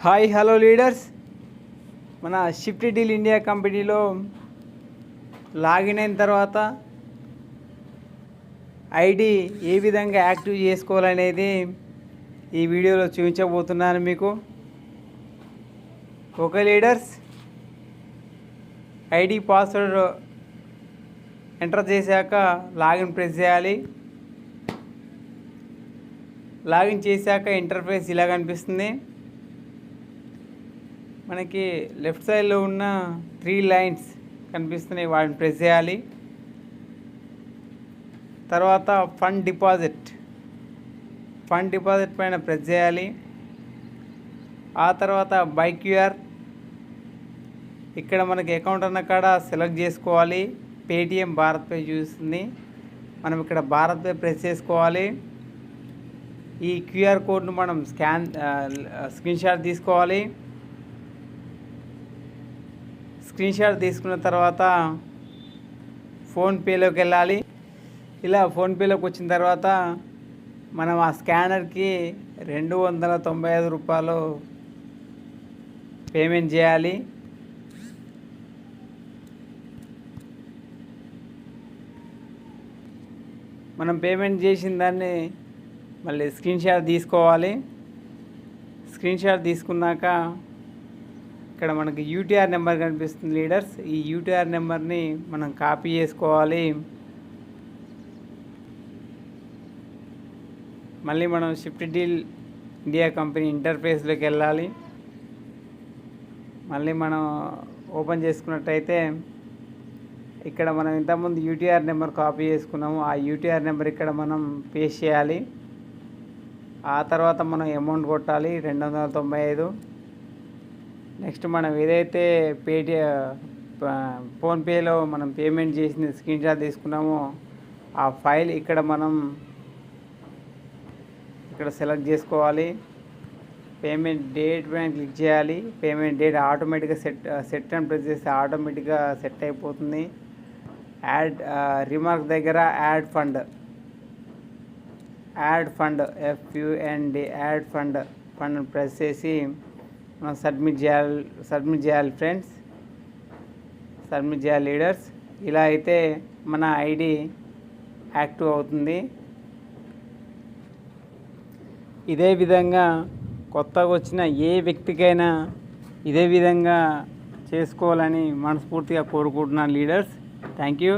Hi hello leaders, మన shift deal India కంపెనీలో login అయిన తర్వాత ఐడి ఏ విధంగా యాక్టివ్ చేసుకోవాలనేది ఈ వీడియోలో చూపించబోతున్నాను మీకు. Okay leaders, ID password enter చేశాక లాగిన్ ప్రెస్ చేయాలి. లాగిన్ చేశాక ఇంటర్ఫేస్ ఇలా కనిపిస్తుంది. మనకి లెఫ్ట్ సైడ్లో ఉన్న 3 లైన్స్ కనిపిస్తున్నాయి, వాటిని ప్రెస్ చేయాలి. తర్వాత ఫండ్ డిపాజిట్ పైన ప్రెస్ చేయాలి. ఆ తర్వాత బై క్యూఆర్, ఇక్కడ మనకి అకౌంట్ అన్న కాడ సెలెక్ట్ చేసుకోవాలి. పేటిఎం, భారత్ పే చూస్తుంది, మనం ఇక్కడ భారత్ పే ప్రెస్ చేసుకోవాలి. ఈ క్యూఆర్ కోడ్ను మనం స్క్రీన్ షాట్ తీసుకోవాలి. స్క్రీన్ షాట్ తీసుకున్న తర్వాత ఫోన్పేలోకి వెళ్ళాలి. ఇలా ఫోన్పేలోకి వచ్చిన తర్వాత మనం ఆ స్కానర్కి 295 రూపాయలు పేమెంట్ చేయాలి. మనం పేమెంట్ చేసిన దాన్ని మళ్ళీ స్క్రీన్ షాట్ తీసుకోవాలి. స్క్రీన్ షాట్ తీసుకున్నాక ఇక్కడ మనకి యూటీఆర్ నెంబర్ కనిపిస్తుంది లీడర్స్. ఈ యూటీఆర్ నెంబర్ని మనం కాపీ చేసుకోవాలి. మళ్ళీ మనం షిఫ్ట్ డీల్ ఇండియా కంపెనీ ఇంటర్ఫేస్లోకి వెళ్ళాలి. మళ్ళీ మనం ఓపెన్ చేసుకున్నట్టయితే ఇక్కడ మనం ఇంతకుముందు యూటీఆర్ నెంబర్ కాపీ చేసుకున్నాము. ఆ యూటీఆర్ నెంబర్ ఇక్కడ మనం పేస్ట్ చేయాలి. ఆ తర్వాత మనం అమౌంట్ కొట్టాలి, 295. నెక్స్ట్ మనం ఏదైతే ఫోన్పేలో మనం పేమెంట్ చేసిన స్క్రీన్ షాట్ తీసుకున్నామో ఆ ఫైల్ ఇక్కడ మనం సెలెక్ట్ చేసుకోవాలి. పేమెంట్ డేట్ పైన క్లిక్ చేయాలి. పేమెంట్ డేట్ ఆటోమేటిక్గా సెట్ అని ప్రెస్ చేస్తే ఆటోమేటిక్గా సెట్ అయిపోతుంది. యాడ్ రిమార్క్ దగ్గర add fund add fund press చేసి మనం సబ్మిట్ చేయాలి ఫ్రెండ్స్, సబ్మిట్ చేయాలి లీడర్స్. ఇలా అయితే మన ఐడి యాక్టివ్ అవుతుంది. ఇదే విధంగా కొత్తగా వచ్చిన ఏ వ్యక్తికైనా ఇదే విధంగా చేసుకోవాలని మనస్ఫూర్తిగా కోరుకుంటున్నాను లీడర్స్. Thank you.